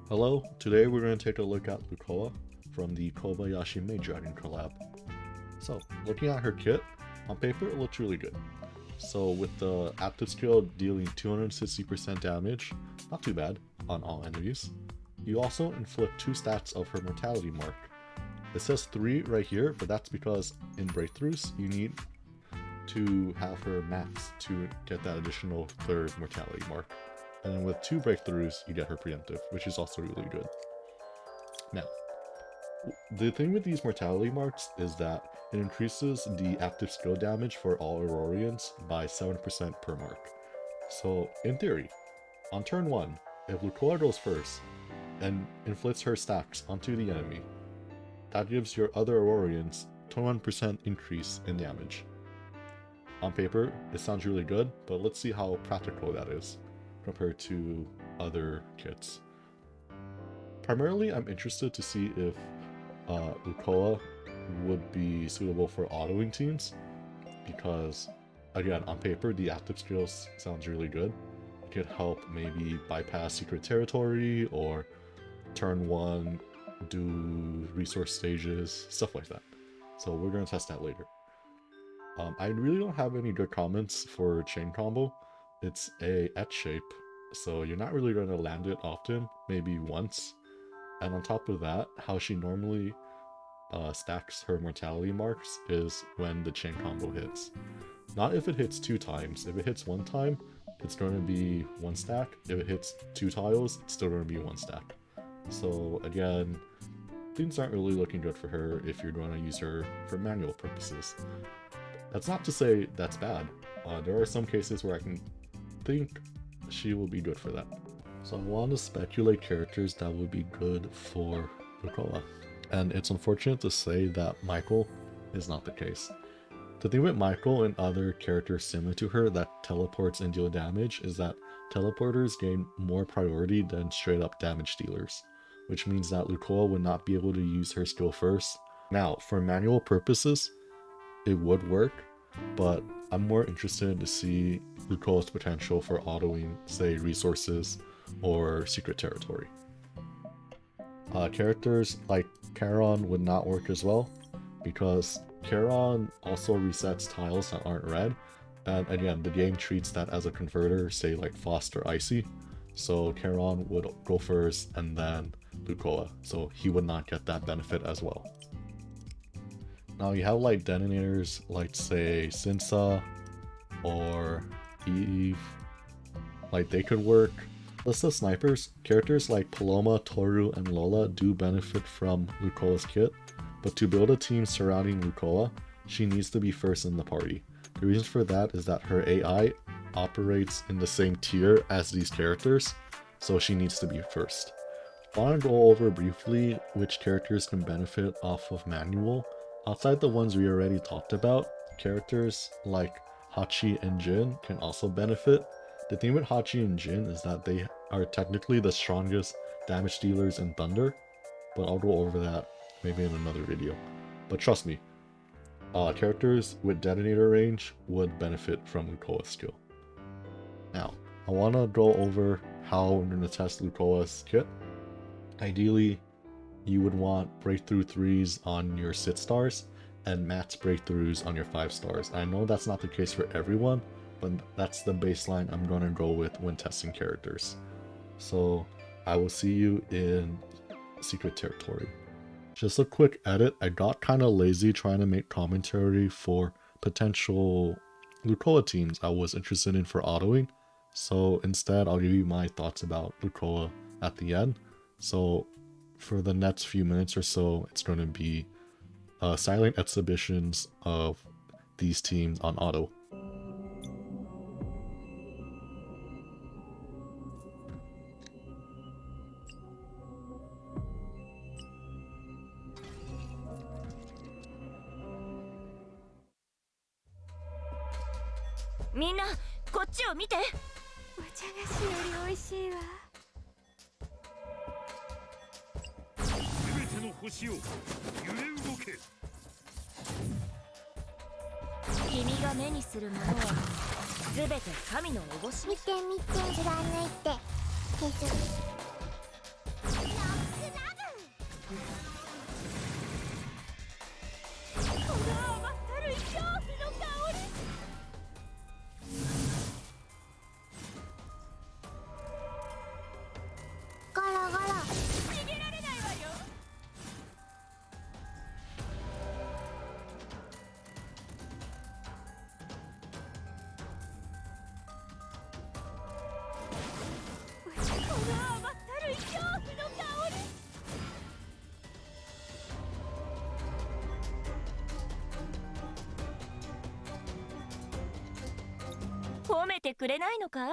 Hello, today we're going to take a look at Lucoa from the Kobayashi Maid Dragon collab. So, looking at her kit, on paper it looks really good. So with the active skill dealing 260% damage, not too bad, on all enemies. You also inflict 2 stats of her mortality mark. It says 3 right here, but that's because in breakthroughs you need to have her max to get that additional 3rd mortality mark. And then with 2 breakthroughs, you get her preemptive, which is also really good. Now, the thing with these mortality marks is that it increases the active skill damage for all Aurorians by 7% per mark. So, in theory, on turn 1, if Lucoa goes first and inflicts her stacks onto the enemy, that gives your other Aurorians 21% increase in damage. On paper, it sounds really good, but let's see how practical that is compared to other kits. Primarily, I'm interested to see if Lucoa would be suitable for autoing teams, because, again, on paper, the active skills sounds really good. It could help maybe bypass secret territory, or turn 1 do resource stages, stuff like that. So we're going to test that later. I really don't have any good comments for chain combo. It's a etch shape, so you're not really going to land it often, maybe once. And on top of that, how she normally stacks her mortality marks is when the chain combo hits. Not if it hits 2 times. If it hits 1 time, it's going to be 1 stack. If it hits 2 tiles, it's still going to be 1 stack. So again, things aren't really looking good for her if you're going to use her for manual purposes. That's not to say that's bad. There are some cases where I can think she will be good for that. So I want to speculate characters that would be good for Lucoa. And it's unfortunate to say that Michael is not the case. The thing with Michael and other characters similar to her that teleports and deal damage is that teleporters gain more priority than straight up damage dealers, which means that Lucoa would not be able to use her skill first. Now, for manual purposes, it would work, but I'm more interested to see Lucoa's potential for autoing, say, resources or secret territory. Characters like Charon would not work as well, because Charon also resets tiles that aren't red, and again, the game treats that as a converter, say like Frost or Icy, so Charon would go first and then Lucoa, so he would not get that benefit as well. Now you have like detonators like say Sinsa or Eve, like they could work. List of snipers, characters like Paloma, Toru, and Lola do benefit from Lucoa's kit, but to build a team surrounding Lucoa, she needs to be first in the party. The reason for that is that her AI operates in the same tier as these characters, so she needs to be first. I want to go over briefly which characters can benefit off of manual. Outside the ones we already talked about, characters like Hachi and Jin can also benefit. The thing with Hachi and Jin is that they are technically the strongest damage dealers in Thunder, but I'll go over that maybe in another video. But trust me, characters with detonator range would benefit from Lucoa's skill. Now, I want to go over how we're going to test Lucoa's kit. Ideally, you would want breakthrough 3s on your 6 stars and max breakthroughs on your 5 stars. I know that's not the case for everyone, but that's the baseline I'm going to go with when testing characters. So I will see you in secret territory. Just a quick edit, I got kind of lazy trying to make commentary for potential Lucoa teams I was interested in for autoing, so instead I'll give you my thoughts about Lucoa at the end. So for the next few minutes or so, it's going to be silent exhibitions of these teams on auto. Minna, こっちを見て。お茶菓子より美味しいわ。すべての星よ、揺れ動け。君が目にするものはすべて神のおぼし。見て見て、貫いて消す。てくれないのかい？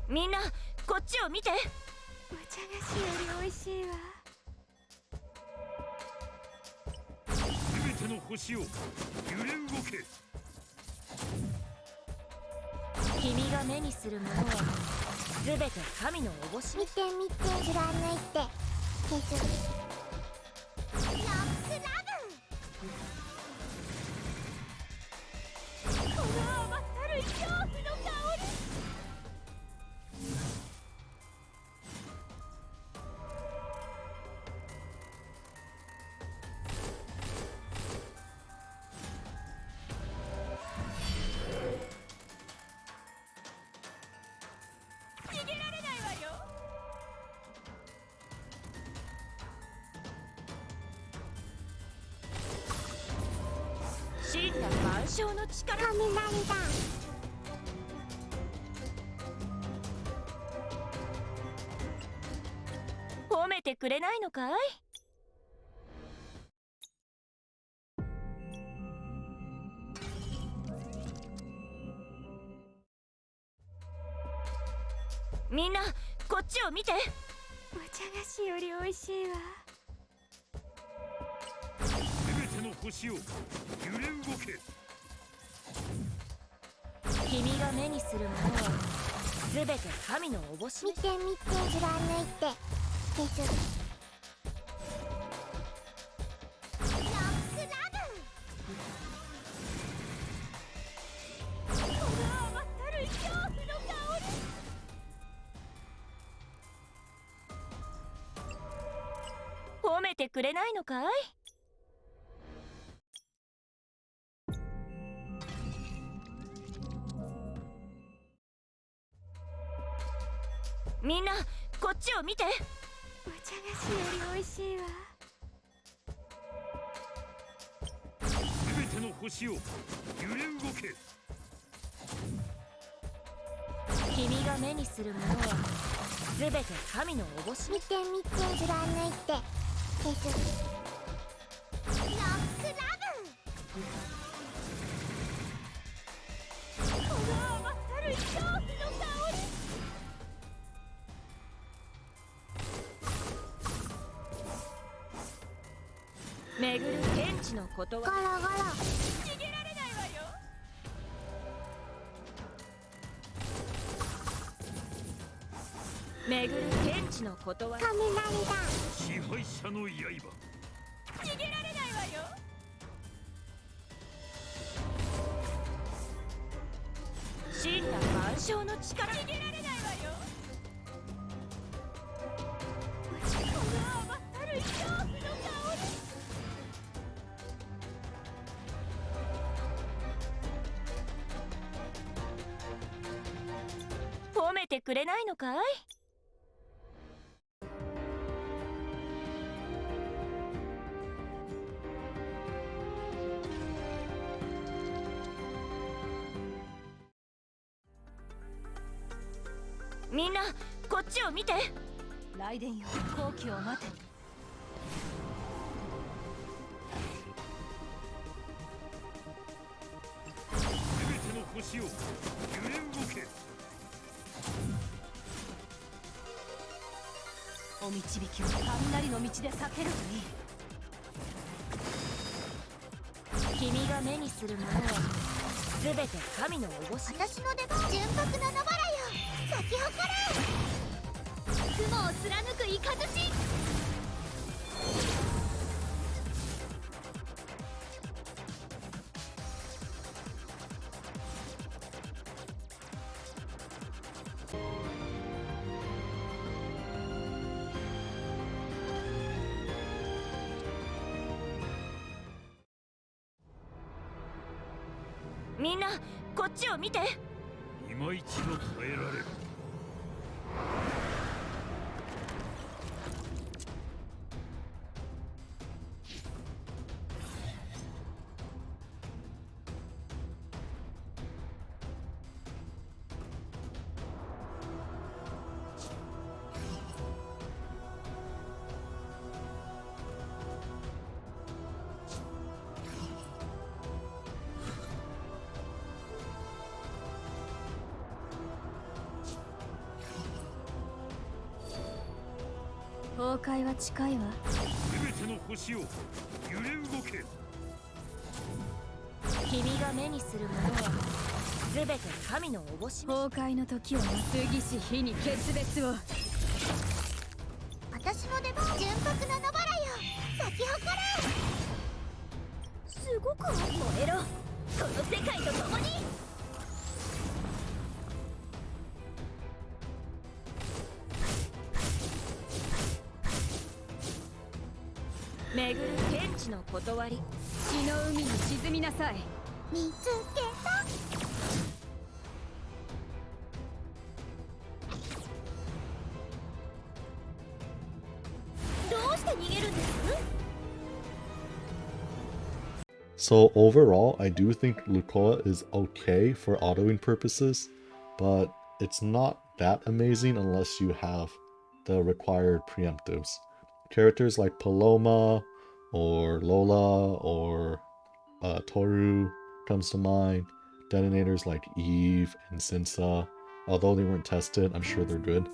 みんなこっちを見て。お茶菓子より美味しいわ。全ての星よ揺れ動け。君が目にするものは全て神のおぼし。見て見て、貫いて削る。ロックラブ。この甘ったるい恐怖の香り。神羅万象の力。雷だ。褒めてくれないのかい？みんなこっちを見て。お茶菓子より美味しいわ。全ての星よ揺れ動け。君が目にするものは全て神のおぼし。見て見て、貫いて削る。ロックラブ。この甘ったるい恐怖の香り。褒めてくれないのかい？みんなこっちを見て。お茶菓子より美味しいわ。全ての星よ揺れ動け。君が目にするものは全て神のおぼし。見て見て、貫いて削る。ロックラブ。この甘ったるい恐怖の香り。巡る天地のことはゴロゴロ。逃げられないわよ。巡る天地のことは雷だ。支配者の刃。逃げられないわよ。神羅万象の力。逃げられないわよ。この甘ったるい恐怖の香り。褒めてくれないのかい？みんなこっちを見て。雷電よ、好機を待て。全ての星よ揺れ動け。お導きを雷の道で避けるといい。君が目にするものは全て神のおぼし。私の出番。純白の野原よ、咲き誇れ。雲を貫く雷。みんなこっちを見て。今一度耐えられる。崩壊は近いわ。全ての星を揺れ動け。君が目にするものは全て神のおぼし崩壊の時を過ぎし日に決別を。私の出番。純白の野原よ、咲き誇れ。すごく燃えろ、この世界と共に。巡る天地の断り。血の海に沈みなさい。見つけた。どうして逃げるんです？ So overall, I do think Lucoa is okay for autoing purposes, but it's not that amazing unless you have the required preemptives. Characters like Paloma or Lola or Toru comes to mind. Detonators like Eve and Sinsa, although they weren't tested, I'm sure they're good.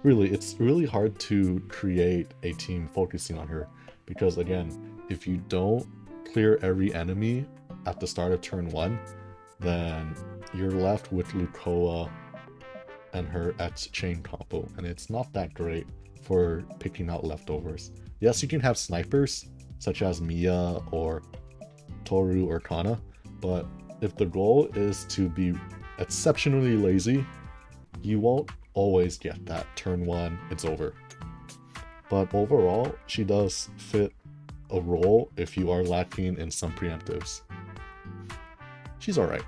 Really, it's really hard to create a team focusing on her because, again, if you don't clear every enemy at the start of turn 1, then you're left with Lucoa and her X chain combo, and it's not that great for picking out leftovers. Yes, you can have snipers such as Mia or Toru or Kana, but if the goal is to be exceptionally lazy, you won't always get that turn 1, it's over. But overall, she does fit a role if you are lacking in some preemptives. She's alright.